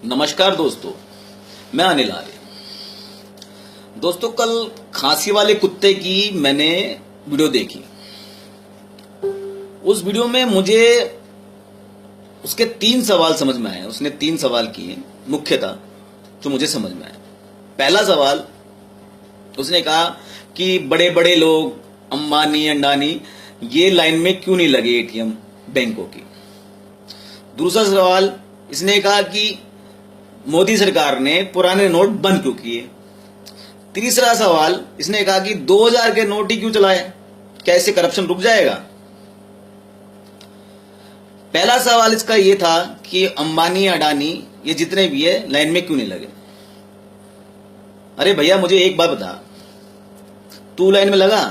नमस्कार दोस्तों, मैं अनिल आर्य। दोस्तों, कल खांसी वाले कुत्ते की मैंने वीडियो देखी। उस वीडियो में मुझे उसके 3 सवाल समझ में आए। उसने 3 सवाल किए मुख्यतः जो मुझे समझ में आए। पहला सवाल, उसने कहा कि बड़े बड़े लोग अंबानी अंडानी ये लाइन में क्यों नहीं लगे एटीएम बैंकों की। दूसरा सवाल, इसने कहा कि मोदी सरकार ने पुराने नोट बंद क्यों किए। तीसरा सवाल, इसने कहा कि 2000 के नोट ही क्यों चलाए, क्या इससे करप्शन रुक जाएगा। पहला सवाल इसका यह था कि अंबानी अडानी ये जितने भी है लाइन में क्यों नहीं लगे। अरे भैया, मुझे एक बात बता, तू लाइन में लगा?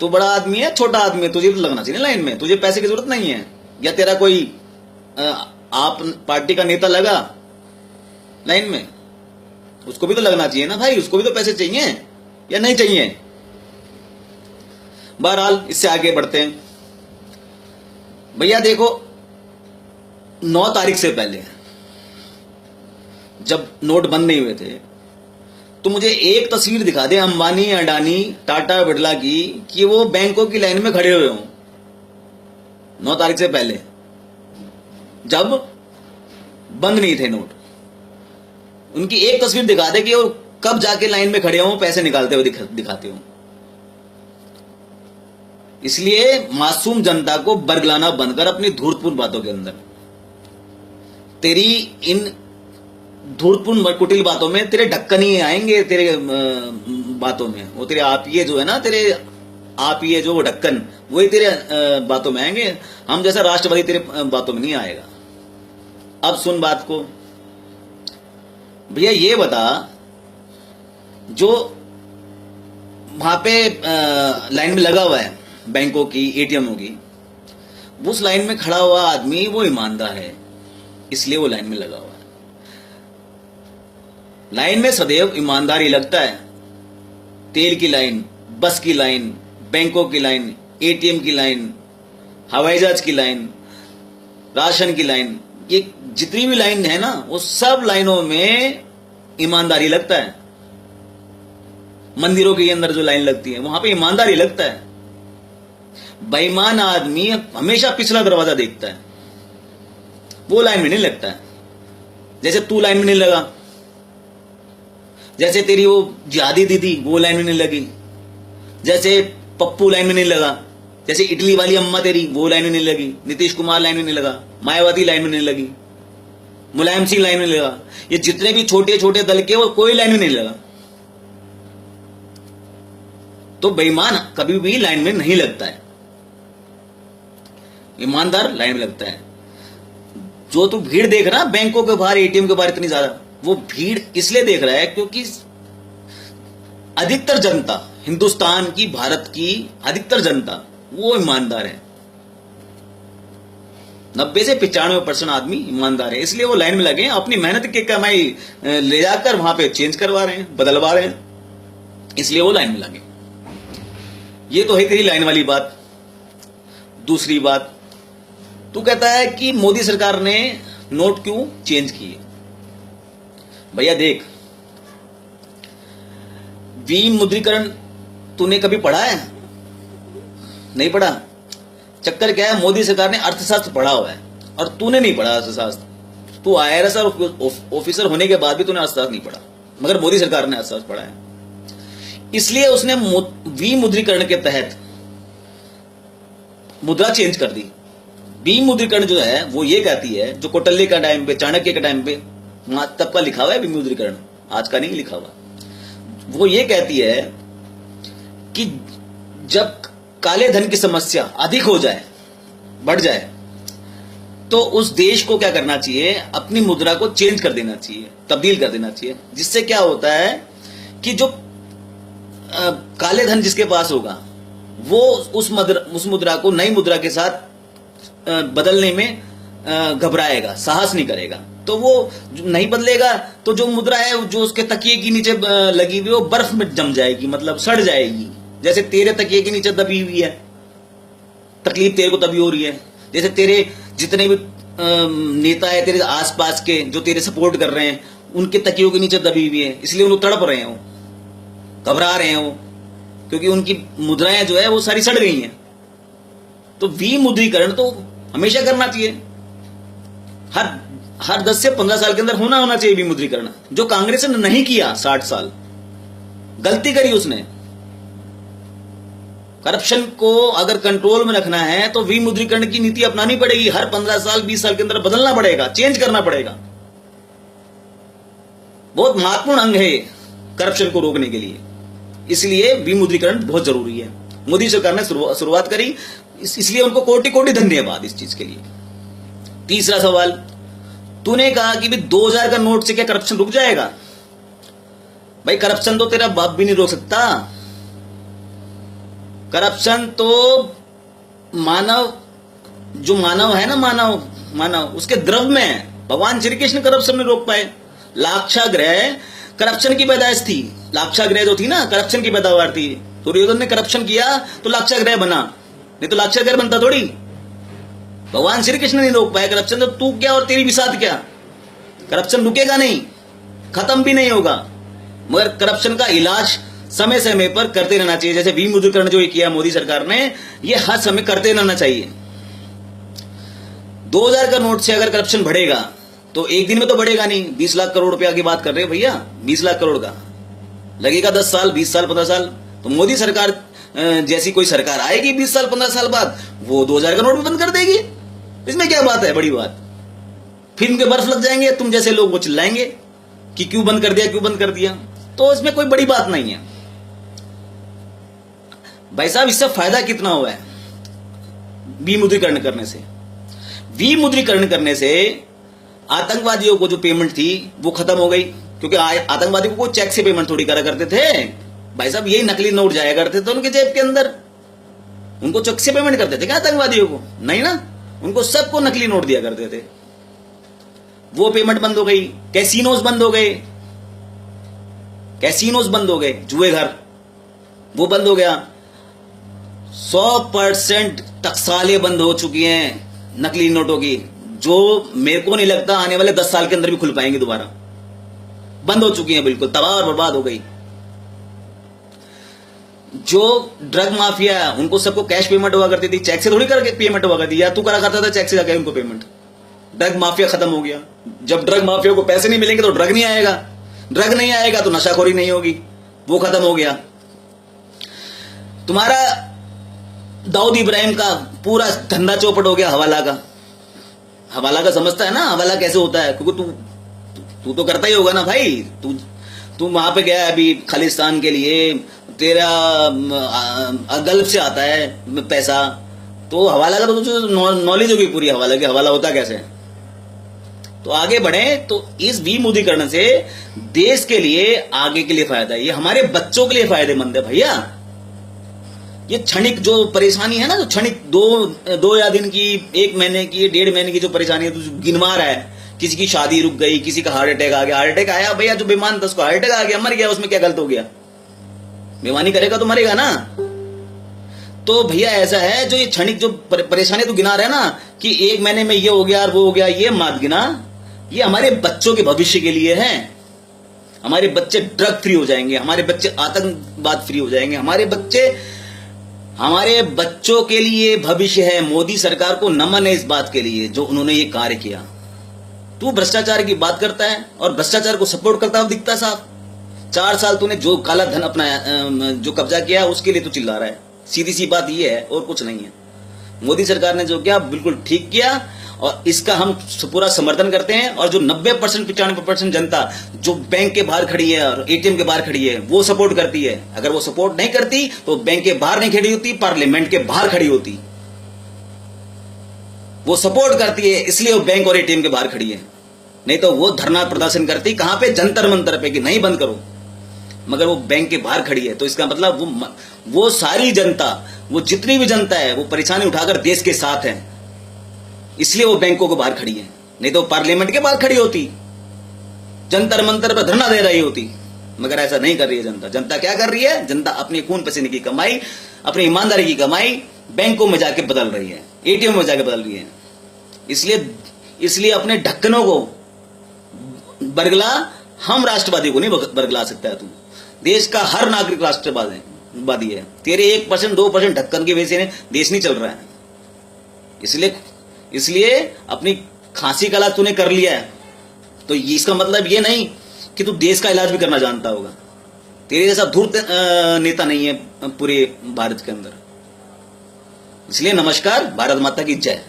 तू बड़ा आदमी है छोटा आदमी है, तुझे तो लगना चाहिए लाइन में। तुझे पैसे की जरूरत नहीं है। या तेरा कोई आप पार्टी का नेता लगा लाइन में, उसको भी तो लगना चाहिए ना भाई, उसको भी तो पैसे चाहिए या नहीं चाहिए। बहरहाल, इससे आगे बढ़ते हैं। भैया देखो, 9 तारीख से पहले जब नोट बंद नहीं हुए थे तो मुझे एक तस्वीर दिखा दे अंबानी अडानी टाटा बिरला की कि वो बैंकों की लाइन में खड़े हुए हों 9 तारीख से पहले, जब बंद नहीं थे नोट। उनकी एक तस्वीर दिखा दे कि वो कब जाके लाइन में खड़े हों, पैसे निकालते हुए दिखाते हों। इसलिए मासूम जनता को बरगलाना बंद कर अपनी धूर्तपूर्ण बातों के अंदर। तेरी इन धूर्तपूर्ण कुटिल बातों में तेरे ढक्कन ही आएंगे। तेरे बातों में वो तेरे आप ये जो है ना, तेरे आप ये जो ढक्कन, वही तेरे बातों में आएंगे। हम जैसा राष्ट्रवादी तेरे बातों में नहीं आएगा। अब सुन बात को। भैया ये बता, जो वहां पे लाइन में लगा हुआ है बैंकों की, एटीएमओ की, उस लाइन में खड़ा हुआ आदमी वो ईमानदार है, इसलिए वो लाइन में लगा हुआ है। लाइन में सदैव ईमानदारी लगता है। तेल की लाइन, बस की लाइन, बैंकों की लाइन, एटीएम की लाइन, हवाई जहाज की लाइन, राशन की लाइन, ये जितनी भी लाइन है ना, वो सब लाइनों में ईमानदारी लगता है। मंदिरों के अंदर जो लाइन लगती है वहां पे ईमानदारी लगता है। बेईमान आदमी हमेशा पिछला दरवाजा देखता है, वो लाइन में नहीं लगता है। जैसे तू लाइन में नहीं लगा, जैसे तेरी वो जिहादी दीदी वो लाइन में नहीं लगी, जैसे पप्पू लाइन में नहीं लगा, जैसे इटली वाली अम्मा तेरी वो लाइन में नहीं लगी, नीतीश कुमार लाइन में नहीं लगा, मायावती लाइन में नहीं लगी, मुलायम सिंह लाइन में नहीं लगा, ये जितने भी छोटे छोटे दल के वो कोई लाइन में नहीं लगा। तो बेईमान कभी भी लाइन में नहीं लगता है, ईमानदार लाइन में लगता है। जो तू भीड़ देख रहा बैंकों के बाहर, एटीएम के बाहर इतनी ज्यादा, वो भीड़ इसलिए देख रहा है क्योंकि अधिकतर जनता, हिंदुस्तान की, भारत की अधिकतर जनता वो ईमानदार है। 90 से 95% आदमी ईमानदार है, इसलिए वो लाइन में लगे हैं। अपनी मेहनत की कमाई ले जाकर वहां पे चेंज करवा रहे हैं, बदलवा रहे हैं, इसलिए वो लाइन में लगे। ये तो है तेरी लाइन वाली बात। दूसरी बात, तू कहता है कि मोदी सरकार ने नोट क्यों चेंज किए। भैया देख, विमुद्रीकरण तूने कभी पढ़ा है? नहीं पढ़ा। चक्कर क्या है, मोदी सरकार ने अर्थशास्त्र पढ़ा हुआ है और तूने नहीं पढ़ा अर्थशास्त्र। तू IRS ऑफिसर होने के बाद भी तूने अर्थशास्त्र नहीं पढ़ा, मगर मोदी सरकार ने अर्थशास्त्र पढ़ा है। इसलिए उसने विमुद्रीकरण के तहत मुद्रा चेंज कर दी। विमुद्रीकरण जो है वो ये कहती है, जो कौटिल्य का टाइम पे, चाणक्य के टाइम पे तब का लिखा हुआ है विमुद्रीकरण, आज का नहीं लिखा हुआ। वो ये कहती है कि जब काले धन की समस्या अधिक हो जाए, बढ़ जाए, तो उस देश को क्या करना चाहिए, अपनी मुद्रा को चेंज कर देना चाहिए, तब्दील कर देना चाहिए। जिससे क्या होता है कि जो काले धन जिसके पास होगा वो उस मुद्रा को नई मुद्रा के साथ बदलने में घबराएगा, साहस नहीं करेगा। तो वो नहीं बदलेगा तो जो मुद्रा है जो उसके तकिए के नीचे लगी हुई वो बर्फ में जम जाएगी, मतलब सड़ जाएगी। जैसे तेरे तकिए के नीचे दबी हुई है, तकलीफ तेरे को तभी हो रही है। जैसे तेरे जितने भी नेता है तेरे आसपास के जो तेरे सपोर्ट कर रहे हैं, उनके तकियों के नीचे दबी हुई है, इसलिए वो तड़प रहे हैं, वो घबरा रहे हैं, वो क्योंकि उनकी मुद्राएं जो है वो सारी सड़ गई हैं। तो विमुद्रीकरण तो हमेशा करना चाहिए, हर 10 से 15 साल के अंदर होना चाहिए विमुद्रीकरण, जो कांग्रेस ने नहीं किया। 60 साल गलती करी उसने। करप्शन को अगर कंट्रोल में रखना है तो विमुद्रीकरण की नीति अपनानी पड़ेगी, हर 15 साल 20 साल के अंदर बदलना पड़ेगा, चेंज करना पड़ेगा। बहुत महत्वपूर्ण अंग है करप्शन को रोकने के लिए, इसलिए विमुद्रीकरण बहुत जरूरी है। मोदी सरकार ने शुरुआत करी, इसलिए उनको कोटि कोटि धन्यवाद इस चीज के लिए। तीसरा सवाल, तूने कहा कि भाई 2000 का नोट से क्या करप्शन रुक जाएगा? भाई करप्शन तो तेरा बाप भी नहीं रोक सकता। करप्शन तो मानव है ना, मानव उसके द्रव में है। भगवान श्री कृष्ण करप्शन नहीं रोक पाए। लाक्षागृह करप्शन की पैदाइश थी, लाक्षागृह जो थी ना करप्शन की पैदावार थी। दुर्योधन ने करप्शन किया तो लाक्षागृह बना, नहीं तो लाक्षागृह बनता थोड़ी। भगवान श्री कृष्ण नहीं रोक पाए करप्शन, तो तू क्या और तेरी बिसात क्या? करप्शन रुकेगा नहीं, खत्म भी नहीं होगा, मगर करप्शन का इलाज समय समय पर करते रहना चाहिए। जैसे विमुद्रीकरण जो किया मोदी सरकार ने, ये हर समय करते रहना चाहिए। 2000 का नोट से अगर करप्शन बढ़ेगा तो एक दिन में तो बढ़ेगा नहीं। 20 लाख करोड़ रुपया की बात कर रहे हैं भैया, 20 लाख करोड़ का लगेगा 10 साल, 20 साल, 15 साल। तो मोदी सरकार जैसी कोई सरकार आएगी 20 साल 15 साल बाद, वो 2000 का नोट भी बंद कर देगी। इसमें क्या बात है, बड़ी बात? फिल्म के बर्फ लग जाएंगे, तुम जैसे लोग वो चिल्लाएंगे कि क्यों बंद कर दिया, क्यों बंद कर दिया। तो इसमें कोई बड़ी बात नहीं है भाई साहब। इससे फायदा कितना हुआ है विमुद्रीकरण करने से? विमुद्रीकरण करने से आतंकवादियों को जो पेमेंट थी वो खत्म हो गई, क्योंकि आतंकवादियों को चेक से पेमेंट थोड़ी करा करते थे भाई साहब, यही नकली नोट जाया करते थे उनके जेब के अंदर। उनको चेक से पेमेंट करते थे क्या आतंकवादियों को? नहीं ना, उनको सबको नकली नोट दिया करते थे। वो पेमेंट बंद हो गई। कैसीनोज बंद हो गए, कैसीनोज बंद हो गए, जुए घर वो बंद हो गया। 100% टकसालें बंद हो चुकी हैं नकली नोटों की, जो मेरे को नहीं लगता आने वाले 10 साल के अंदर भी खुल पाएंगे दोबारा। बंद हो चुकी हैं, बिल्कुल तबाह और बर्बाद हो गई। जो ड्रग माफिया है उनको सबको कैश पेमेंट हुआ करती थी, चेक से थोड़ी करके पेमेंट हुआ करती, या तू करा करता था चेक से जाके उनको पेमेंट। ड्रग माफिया खत्म हो गया। जब ड्रग माफिया को पैसे नहीं मिलेंगे तो ड्रग नहीं आएगा, ड्रग नहीं आएगा तो नशाखोरी नहीं होगी, वो खत्म हो गया। तुम्हारा दाऊद इब्राहिम का पूरा धंधा चौपट हो गया हवाला का। हवाला का समझता है ना, हवाला कैसे होता है? क्योंकि तू तो करता ही होगा ना भाई। तू वहां पे गया अभी खालिस्तान के लिए, तेरा गल्फ से आता है पैसा, तो हवाला का तो तुझे नॉलेज होगी पूरी हवाला की, हवाला होता कैसे है। तो आगे बढ़े तो इस विमुद्रीकरण से देश के लिए, आगे के लिए फायदा है, ये हमारे बच्चों के लिए फायदेमंद है भैया। ये क्षणिक जो परेशानी है ना, जो क्षणिक दो या दिन की, 1 महीने की, 1.5 महीने की जो परेशानी है, तो गिनवा रहा है। किसी की शादी रुक गई, किसी का हार्ट अटैक आ गया। हार्ट अटैक आया भैया, जो बेईमान था उसको हार्ट अटैक आ गया, मर गया, उसमें क्या गलत हो गया? बेईमानी करेगा तो मरेगा ना। तो भैया ऐसा है, जो ये क्षणिक जो परेशानी तो गिना रहे हैं ना कि 1 महीने में ये हो गया और वो हो गया, ये मत गिना। ये हमारे बच्चों के भविष्य के लिए है। हमारे बच्चे ड्रग फ्री हो जाएंगे, हमारे बच्चे आतंकवाद फ्री हो जाएंगे, हमारे बच्चों के लिए भविष्य है। मोदी सरकार को नमन है इस बात के लिए जो उन्होंने ये कार्य किया। तू भ्रष्टाचार की बात करता है और भ्रष्टाचार को सपोर्ट करता हुआ दिखता साफ। 4 साल तूने जो काला धन अपना जो कब्जा किया उसके लिए तू चिल्ला रहा है। सीधी सी बात ये है और कुछ नहीं है। मोदी सरकार ने जो किया बिल्कुल ठीक किया और इसका हम पूरा समर्थन करते हैं। और जो 90% 95% जनता जो बैंक के बाहर खड़ी है और एटीएम के बाहर खड़ी है वो सपोर्ट करती है। अगर वो सपोर्ट नहीं करती तो बैंक के बाहर नहीं खड़ी होती, पार्लियामेंट के बाहर खड़ी होती। वो सपोर्ट करती है इसलिए वो बैंक और एटीएम के बाहर खड़ी है, नहीं तो वो धरना प्रदर्शन करती कहां पे? जंतर मंतर पे कि नहीं बंद करो। मगर वो बैंक के बाहर खड़ी है तो इसका मतलब वो सारी जनता, वो जितनी भी जनता है वो परेशानी उठाकर देश के साथ है, इसलिए वो बैंकों को बाहर खड़ी है। नहीं तो पार्लियामेंट के बाहर खड़ी होती, जंतर मंतर पर धरना दे रही होती। मगर ऐसा नहीं कर रही है जनता। जनता क्या कर रही है? जनता अपनी खून पसीने की कमाई, अपनी ईमानदारी की कमाई बैंकों में जाके बदल रही है, एटीएम में जाके बदल रही है। इसलिए इसलिए अपने ढक्कनों को बरगला, हम राष्ट्रवादी को नहीं बरगला सकता है तू। देश का हर नागरिक राष्ट्रवादी है। तेरे 1% 2% ढक्कन की वजह से देश नहीं चल रहा है। इसलिए अपनी खांसी का इलाज तूने कर लिया है, तो इसका मतलब ये नहीं कि तू देश का इलाज भी करना जानता होगा। तेरे जैसा धूर्त नेता नहीं है पूरे भारत के अंदर। इसलिए नमस्कार, भारत माता की जय।